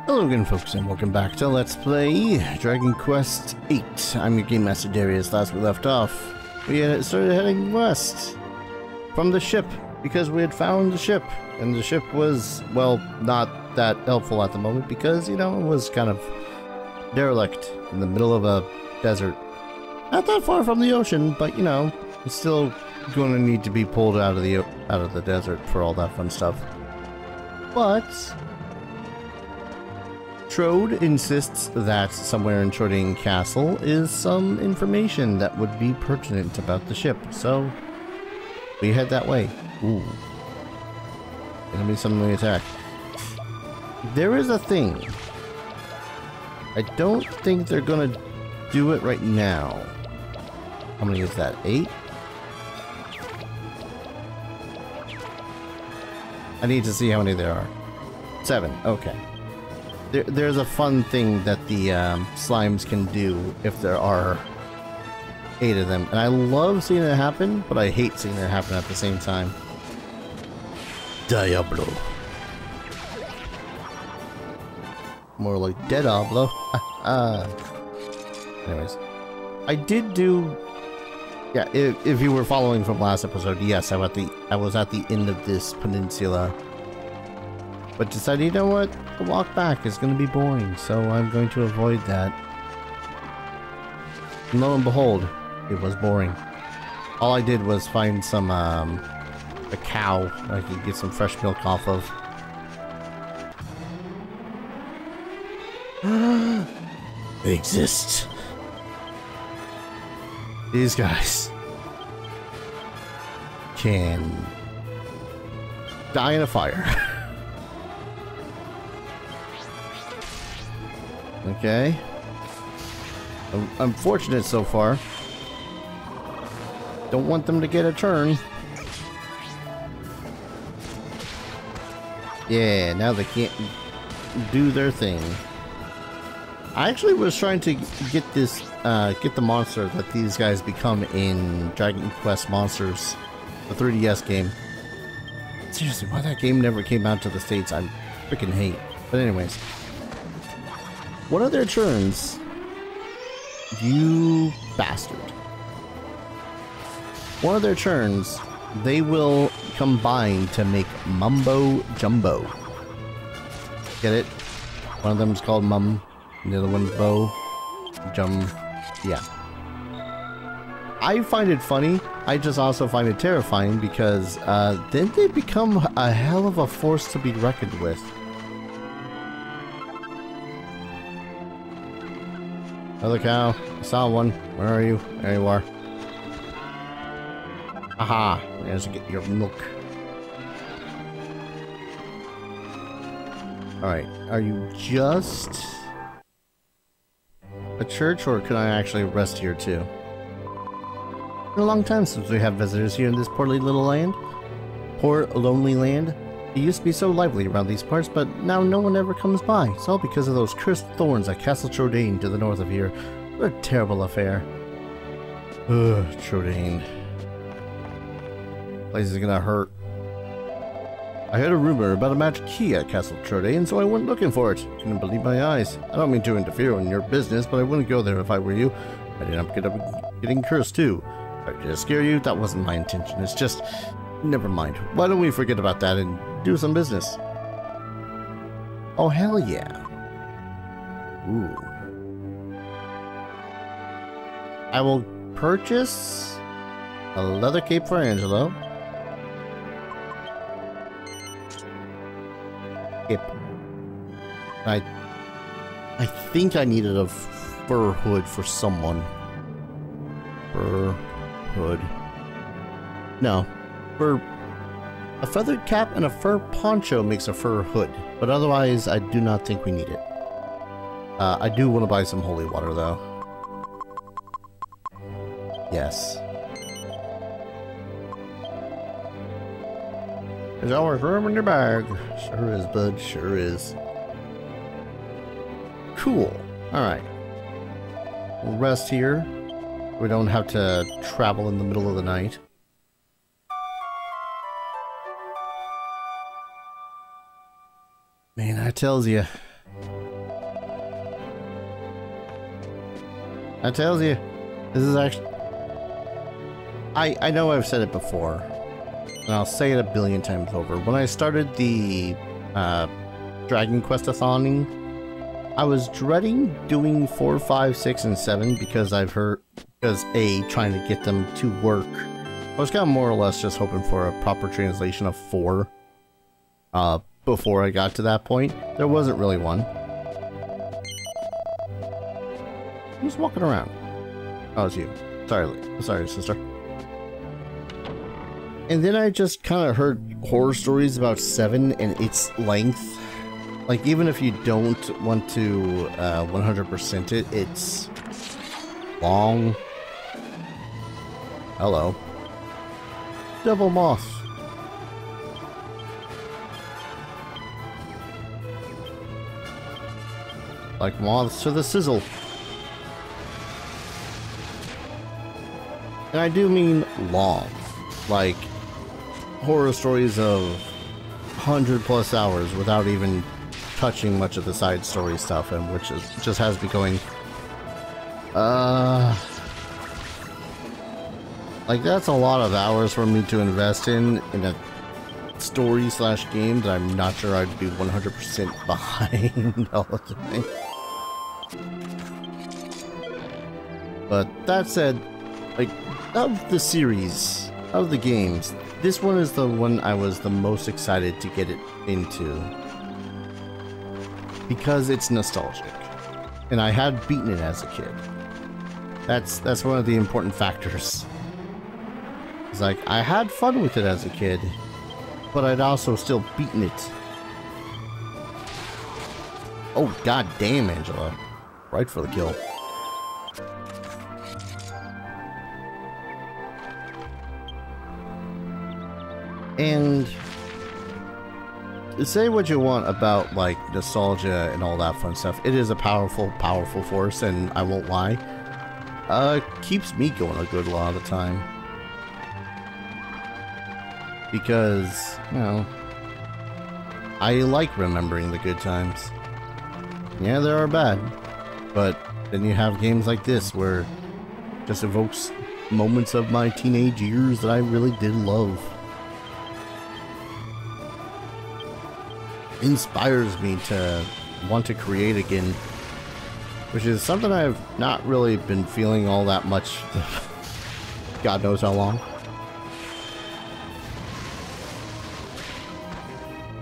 Hello again folks and welcome back to Let's Play Dragon Quest VIII. I'm your Game Master Darius. Last we left off, we had started heading west from the ship because we had found the ship. And the ship was, well, not that helpful at the moment because, you know, it was kind of derelict in the middle of a desert. Not that far from the ocean, but, you know, it's still going to need to be pulled out of the desert for all that fun stuff. But Trode insists that somewhere in Trodain Castle is some information that would be pertinent about the ship, so we head that way. Ooh. Enemy suddenly attack. There is a thing. I don't think they're gonna do it right now. How many is that? 8? I need to see how many there are. 7. Okay. There's a fun thing that the slimes can do if there are 8 of them. And I love seeing it happen, but I hate seeing it happen at the same time. Diablo. More like Deadablo. Anyways. I did do... Yeah, if you were following from last episode, yes, I was at the end of this peninsula. But decided, you know what? The walk back is going to be boring, so I'm going to avoid that. And lo and behold, it was boring. All I did was find some, a cow I could get some fresh milk off of. They exist. These guys can die in a fire. Okay. I'm fortunate so far. Don't want them to get a turn. Yeah, now they can't do their thing. I actually was trying to get this, get the monster that these guys become in Dragon Quest Monsters, the 3DS game. Seriously, why that game never came out to the States, I freaking hate. But anyways. One of their turns, you bastard. One of their turns, they will combine to make Mumbo Jumbo. Get it? One of them is called Mum, and the other one's Bo. Yeah. I find it funny. I just also find it terrifying because then they become a hell of a force to be reckoned with. Another cow. I saw one. Where are you? There you are. Aha! There's to get your milk. Alright. Are you just a church, or can I actually rest here too? It's been a long time since we have visitors here in this poorly little land. Poor, lonely land. It used to be so lively around these parts, but now no one ever comes by. It's all because of those cursed thorns at Castle Trodain to the north of here. What a terrible affair. Ugh, Trodain. Place is gonna hurt. I heard a rumor about a magic key at Castle Trodain, so I went looking for it. Couldn't believe my eyes. I don't mean to interfere in your business, but I wouldn't go there if I were you. I ended up getting cursed too. Did I scare you? That wasn't my intention. It's just... Never mind. Why don't we forget about that and do some business? Oh, hell yeah. Ooh. I will purchase a leather cape for Angelo. Cape. I think I needed a fur hood for someone. Fur hood. No. A feathered cap and a fur poncho makes a fur hood, but otherwise I do not think we need it. I do want to buy some holy water though. Yes. There's always room in your bag. Sure is, bud. Sure is. Cool. Alright. We'll rest here. We don't have to travel in the middle of the night. Man, I tells you, That tells you. This is actually... I know I've said it before, and I'll say it a billion times over. When I started the Dragon Quest-a-thoning, I was dreading doing 4, 5, 6, and 7 because I've heard... Because A, trying to get them to work. I was kind of more or less just hoping for a proper translation of 4 before I got to that point. There wasn't really one. Who's walking around? Oh, it's you. Sorry, sister. And then I just kind of heard horror stories about 7 and its length. Like, even if you don't want to 100% it, it's long. Hello. Devil moth. Like moths to the sizzle. And I do mean long. Like horror stories of 100+ hours without even touching much of the side story stuff, and which is just has me going, like that's a lot of hours for me to invest in a story / game that I'm not sure I'd be 100% behind all the time. But that said, like, of the series, of the games, this one is the one I was the most excited to get it into. Because it's nostalgic. And I had beaten it as a kid. That's one of the important factors. It's like, I had fun with it as a kid, but I'd also still beaten it. Oh, god damn, Angela. Right for the kill. And say what you want about like nostalgia and all that fun stuff. It is a powerful, powerful force, and I won't lie. Keeps me going a good lot of the time. Because, you know, I like remembering the good times. Yeah, there are bad, but then you have games like this where it just evokes moments of my teenage years that I really did love. Inspires me to want to create again, which is something I've not really been feeling all that much. God knows how long.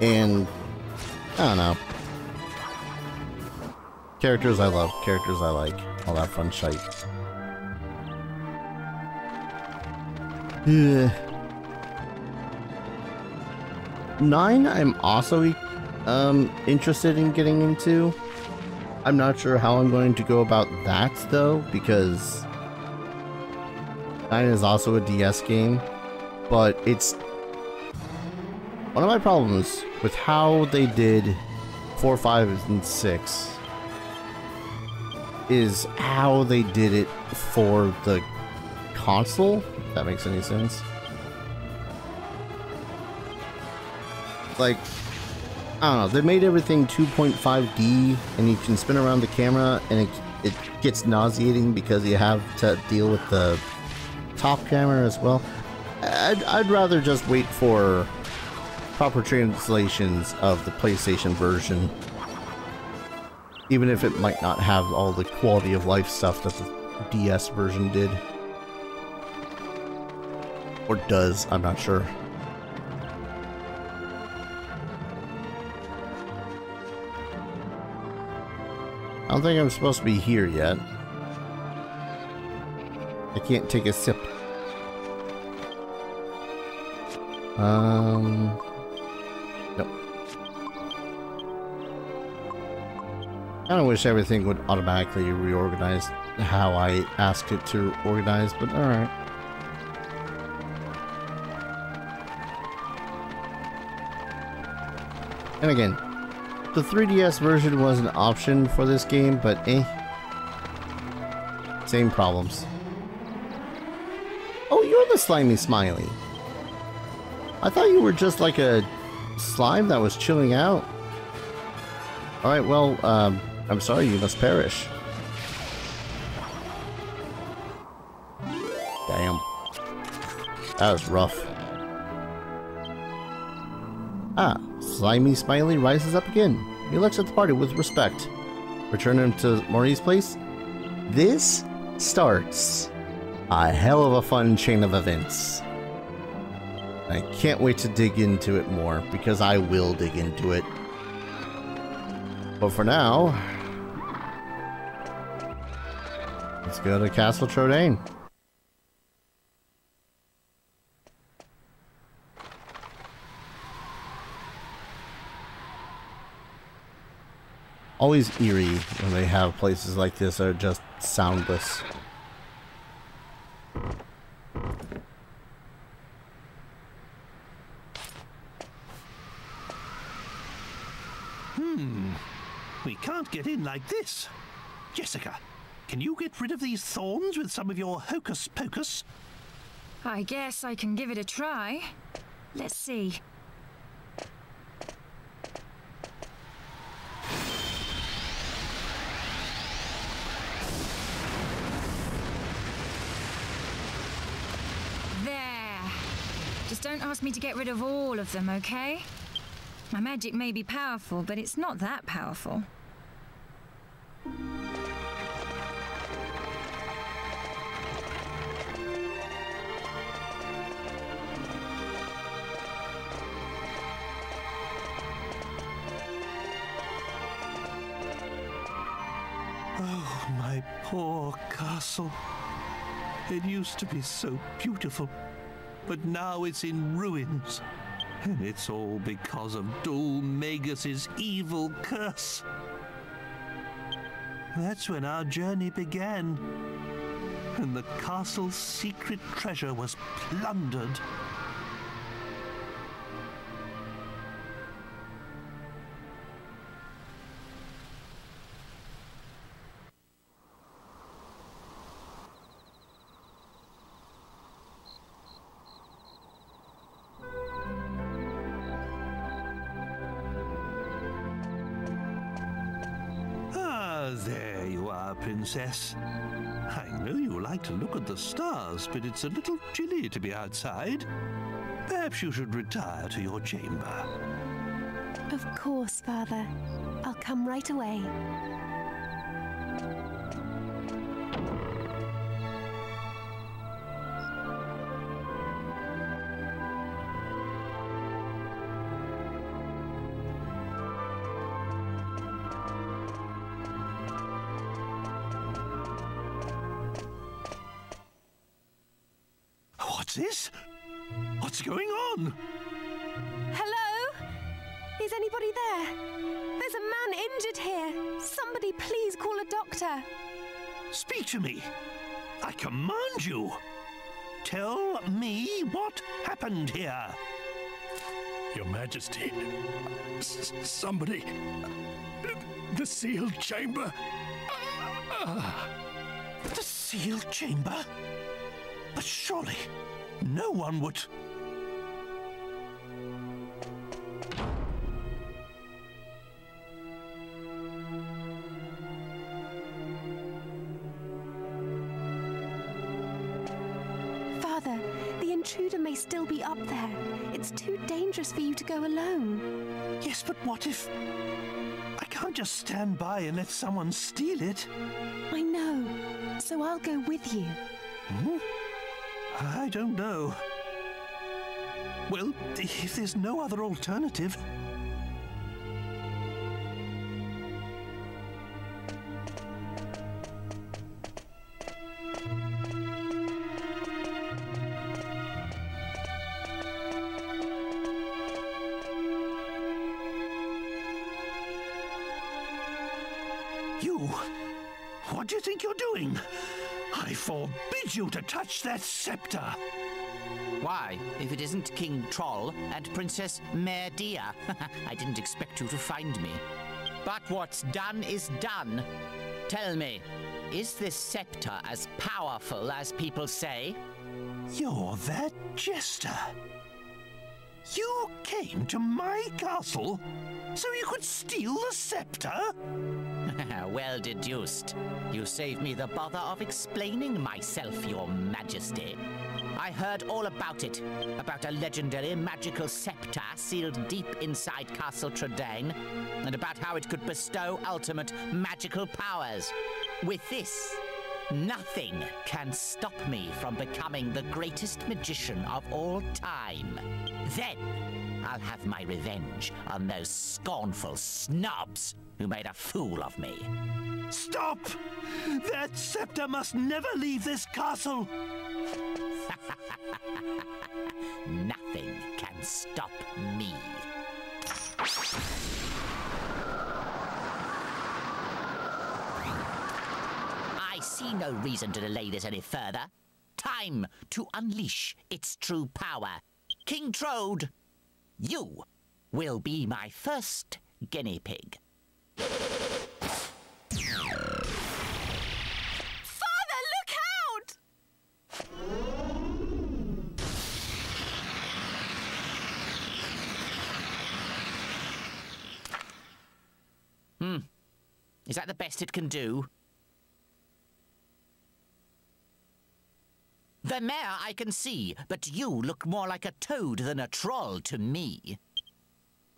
And I don't know. Characters I love, characters I like, all that fun shite. Yeah. 9 I'm also interested in getting into. I'm not sure how I'm going to go about that though, because 9 is also a DS game, but it's one of my problems with how they did 4, 5, and 6 is how they did it for the console, if that makes any sense. Like, I don't know, they made everything 2.5D, and you can spin around the camera, and it gets nauseating because you have to deal with the top camera as well. I'd rather just wait for proper translations of the PlayStation version, even if it might not have all the quality of life stuff that the DS version did. Or does, I'm not sure. I don't think I'm supposed to be here yet. I can't take a sip. Nope. I kind of wish everything would automatically reorganize how I asked it to organize, but alright. And again, the 3DS version was an option for this game, but same problems. Oh, you're the slimy smiley. I thought you were just like a slime that was chilling out. Alright, well, I'm sorry, you must perish. Damn. That was rough. Ah, Slimy Smiley rises up again. He looks at the party with respect. Return him to Maurice's place. This starts a hell of a fun chain of events. I can't wait to dig into it more, because I will dig into it. But for now, let's go to Castle Trodain. Always eerie when they have places like this that are just soundless. We can't get in like this. Jessica, can you get rid of these thorns with some of your hocus pocus? I guess I can give it a try. Let's see. There. Just don't ask me to get rid of all of them, okay? My magic may be powerful, but it's not that powerful. Oh, my poor castle. It used to be so beautiful, but now it's in ruins. And it's all because of Dhoulmagus' evil curse. That's when our journey began, and the castle's secret treasure was plundered. There you are, Princess. I know you like to look at the stars, but it's a little chilly to be outside. Perhaps you should retire to your chamber. Of course, Father. I'll come right away. What's this? What's going on? Hello? Is anybody there? There's a man injured here. Somebody please call a doctor. Speak to me. I command you. Tell me what happened here. Your Majesty, somebody... The sealed chamber... The sealed chamber? But surely, no one would... Father, the intruder may still be up there. It's too dangerous for you to go alone. Yes, but what if... I can't just stand by and let someone steal it. I know, so I'll go with you. Hmm? I don't know. Well, if there's no other alternative... You... What do you think you're doing? I forbid you to touch that scepter! Why, if it isn't King Troll and Princess Medea, I didn't expect you to find me. But what's done is done. Tell me, is this scepter as powerful as people say? You're that jester. You came to my castle so you could steal the scepter? Well deduced. You saved me the bother of explaining myself, Your Majesty. I heard all about it. About a legendary magical scepter sealed deep inside Castle Trodain, and about how it could bestow ultimate magical powers. With this, nothing can stop me from becoming the greatest magician of all time. Then, I'll have my revenge on those scornful snobs who made a fool of me. Stop! That scepter must never leave this castle! Nothing can stop me. I see no reason to delay this any further. Time to unleash its true power. King Trode, you will be my first guinea pig. Father, look out! Is that the best it can do? The mare I can see, but you look more like a toad than a troll to me.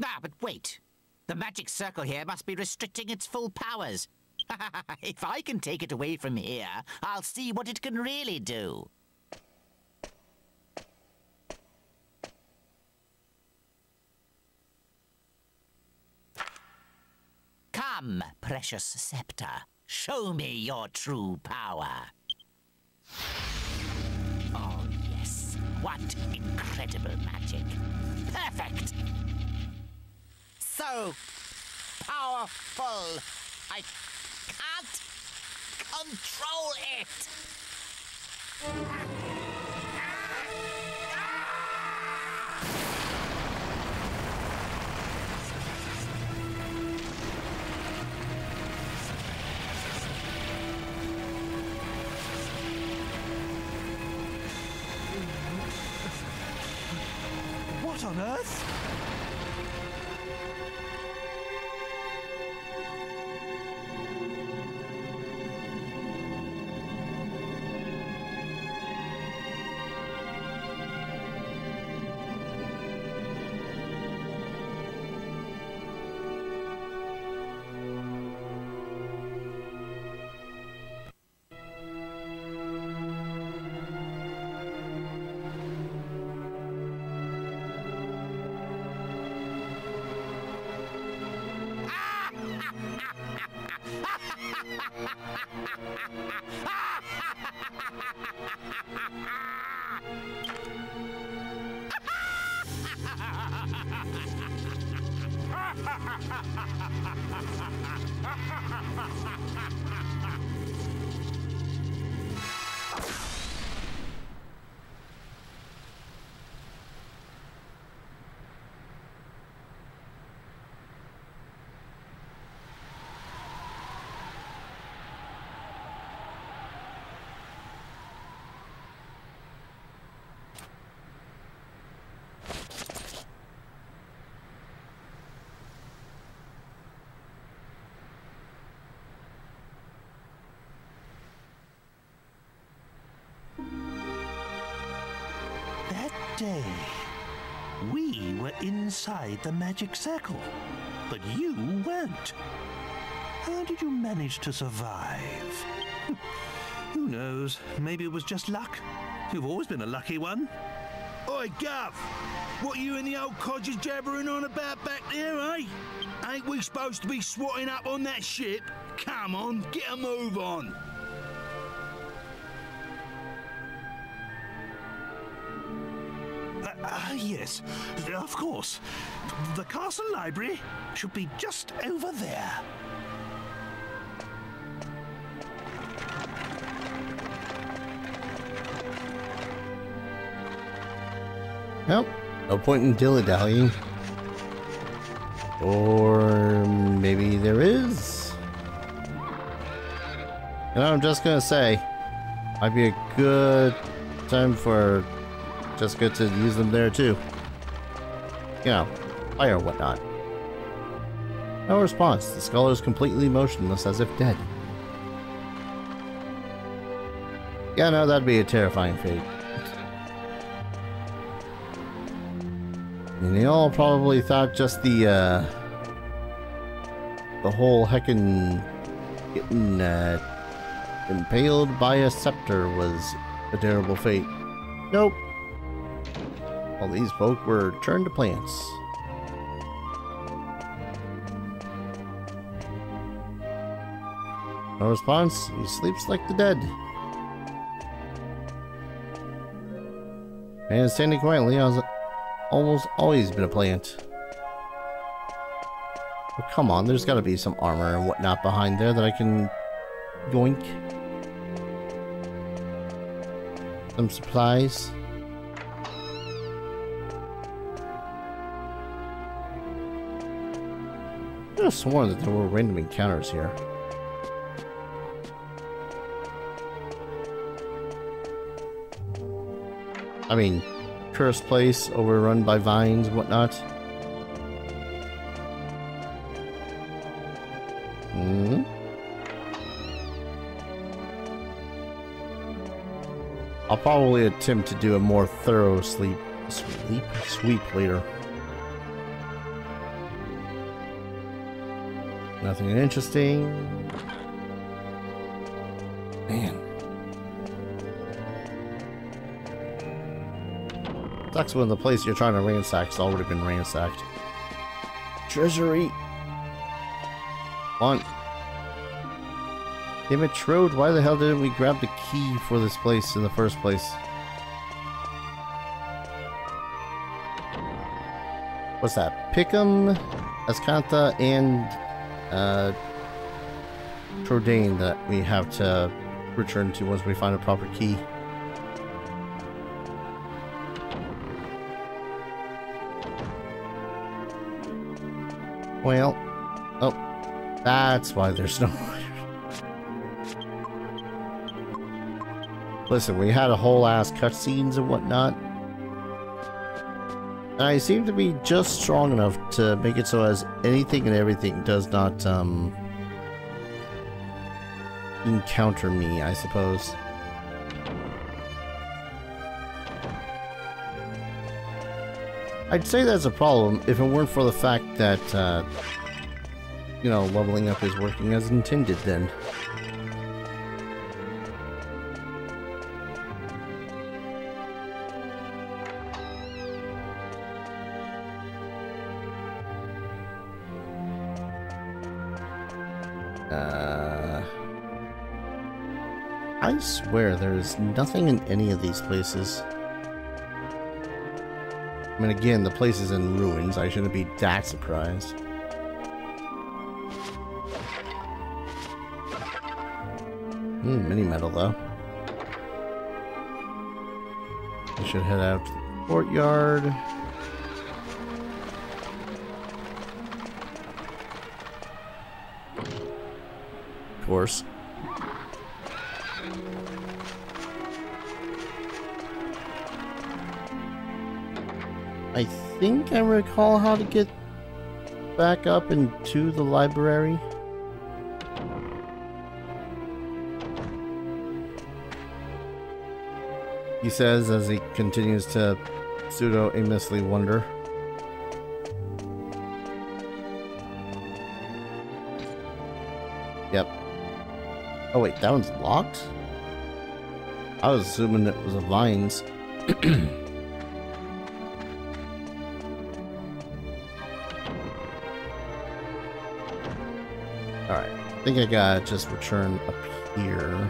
Ah, but wait. The magic circle here must be restricting its full powers. If I can take it away from here, I'll see what it can really do. Come, precious scepter. Show me your true power. Oh, yes. What incredible magic. Perfect! So powerful, I can't control it! What on earth? That day, we were inside the magic circle, but you weren't. How did you manage to survive? Who knows? Maybe it was just luck. You've always been a lucky one. Oi, Gov! What you and the old codgers jabbering on about back there, eh? Ain't we supposed to be swatting up on that ship? Come on, get a move on! Yes, of course. The castle library should be just over there. Nope. No point in dilly-dallying. Or maybe there is? You know, I'm just gonna say, might be a good time for Jessica to use them there too. You know, fire or whatnot. No response. The skull is completely motionless, as if dead. Yeah, no, that'd be a terrifying fate. And they all probably thought just the whole heckin' getting impaled by a scepter was a terrible fate. Nope. All these folk were turned to plants. No response. He sleeps like the dead. And standing quietly has almost always been a plant. Oh, come on, there's gotta be some armor and whatnot behind there that I can yoink. Some supplies. I could have sworn that there were random encounters here. I mean, cursed place, overrun by vines and whatnot. Hmm. I'll probably attempt to do a more thorough sweep later. Nothing interesting. Man. Sucks when the place you're trying to ransack has already been ransacked. Treasury! Come on. Damn it, Trode, why the hell didn't we grab the key for this place in the first place? What's that? Pickham, Ascantha, and Trodain that we have to return to once we find a proper key. Well, oh, that's why there's no... Listen, we had a whole ass cutscenes and whatnot. And I seem to be just strong enough to make it so as anything and everything does not, encounter me, I suppose. I'd say that's a problem if it weren't for the fact that, you know, leveling up is working as intended then. I swear there's nothing in any of these places. I mean, again, the place is in ruins. I shouldn't be that surprised. Mini metal, though. We should head out to the courtyard. Of course. I think I recall how to get back up into the library. He says as he continues to pseudo-aimlessly wander. Yep. Oh wait, that one's locked? I was assuming it was a vines. Alright, I think I gotta just return up here.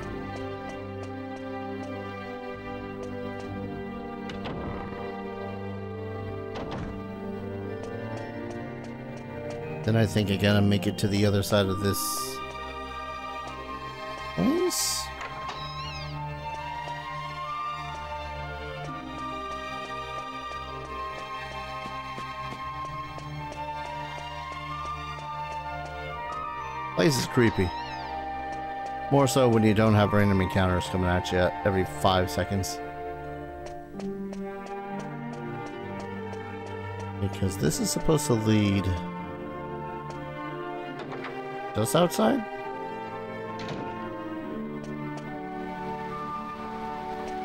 Then I think I gotta make it to the other side of this place. Place is creepy. More so when you don't have random encounters coming at you every 5 seconds. Because this is supposed to lead... Just outside?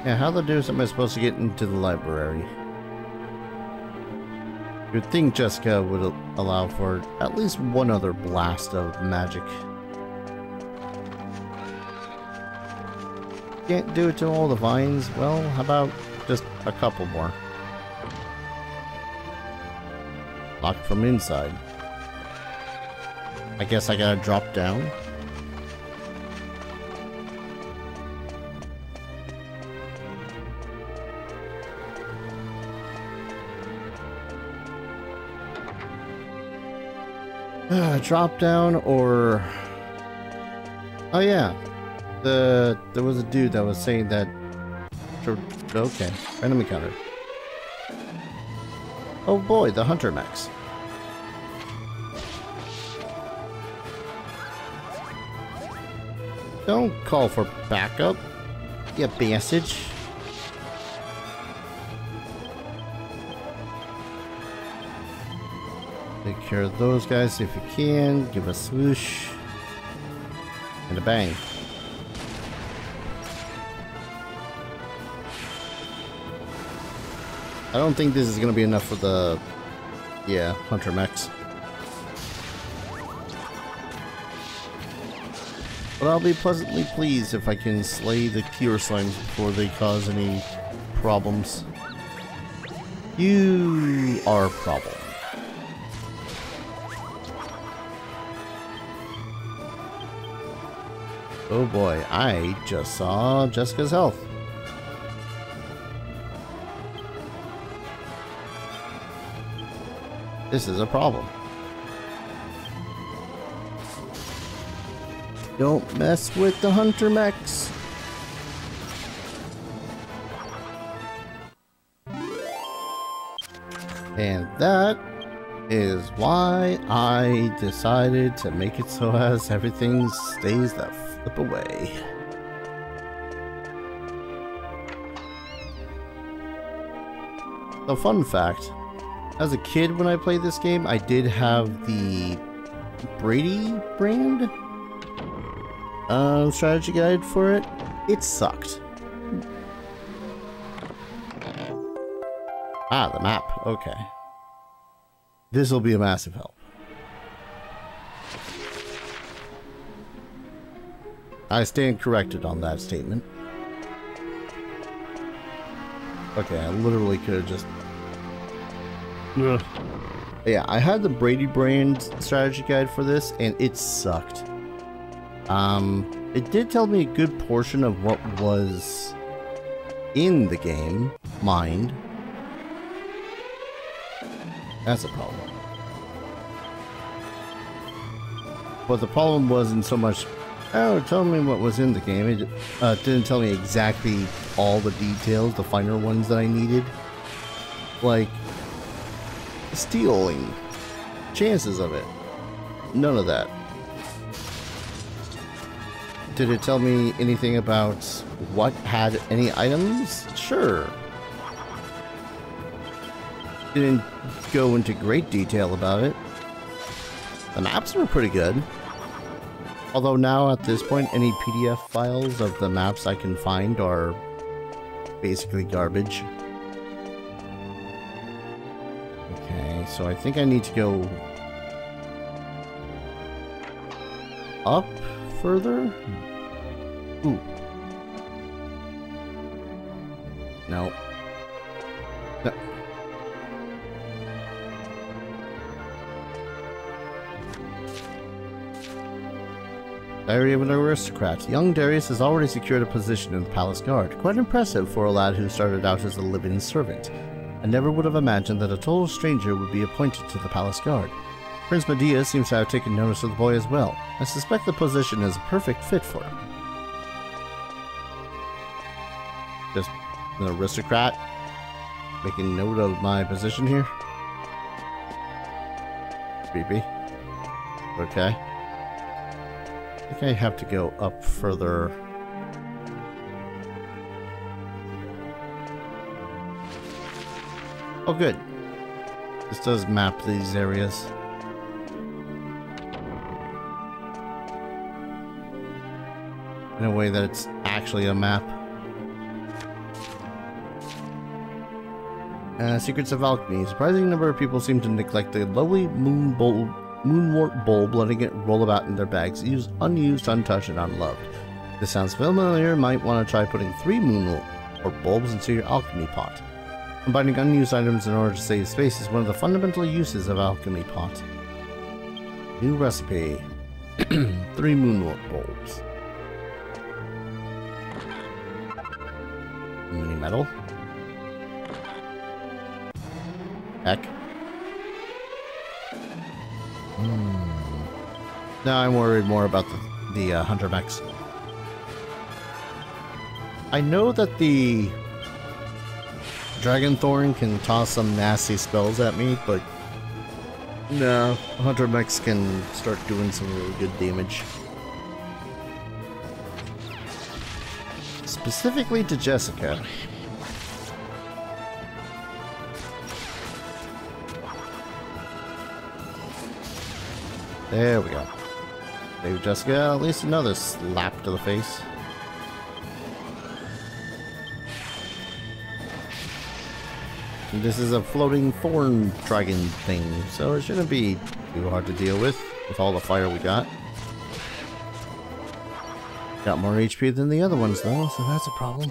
Yeah, how the deuce am I supposed to get into the library? You'd think Jessica would allow for at least one other blast of magic. Can't do it to all the vines? Well, how about just a couple more? Locked from inside. I guess I gotta drop down. Drop down or... Oh yeah. There was a dude that was saying that... Okay. Enemy counter. Oh boy, the hunter mechs. Don't call for backup, you bastard. Take care of those guys if you can. Give a swoosh. And a bang. I don't think this is going to be enough for the... Yeah, hunter mechs. But I'll be pleasantly pleased if I can slay the cure slimes before they cause any problems. You are a problem. Oh boy, I just saw Jessica's health. This is a problem. Don't mess with the hunter mechs. And that is why I decided to make it so as everything stays the flip away. A fun fact, as a kid when I played this game, I did have the Brady brand strategy guide for it. It sucked. Ah, the map. Okay. This will be a massive help. I stand corrected on that statement. Okay, I literally could have just... Ugh. Yeah, I had the Brady brand strategy guide for this, and it sucked. It did tell me a good portion of what was in the game, mind. That's a problem. But the problem wasn't so much, oh, tell me what was in the game. It didn't tell me exactly all the details, the finer ones that I needed. Like, stealing, chances of it. None of that. Did it tell me anything about what had any items? Sure. Didn't go into great detail about it. The maps were pretty good. Although now at this point, any PDF files of the maps I can find are basically garbage. Okay, so I think I need to go up further? Ooh. No. No. Diary of an Aristocrat. Young Darius has already secured a position in the Palace Guard. Quite impressive for a lad who started out as a live-in servant. I never would have imagined that a total stranger would be appointed to the Palace Guard. Prince Medea seems to have taken notice of the boy as well. I suspect the position is a perfect fit for him. Just an aristocrat making note of my position here. Creepy. Okay. I think I have to go up further. Oh, good. This does map these areas. in a way that it's actually a map. Secrets of Alchemy. Surprising number of people seem to neglect the lovely moonwort bulb, letting it roll about in their bags, unused, untouched, and unloved. If this sounds familiar, you might want to try putting 3 moonwort bulbs into your alchemy pot. Combining unused items in order to save space is one of the fundamental uses of alchemy pot. New recipe. 3 moonwort bulbs. Mini metal. Heck. Now I'm worried more about the hunter mechs. I know that the Dragon Thorn can toss some nasty spells at me, but no, hunter mechs can start doing some really good damage. Specifically to Jessica. There we go. Save Jessica, at least another slap to the face. And this is a floating thorn dragon thing, so it shouldn't be too hard to deal with all the fire we got. Got more HP than the other ones though, so that's a problem.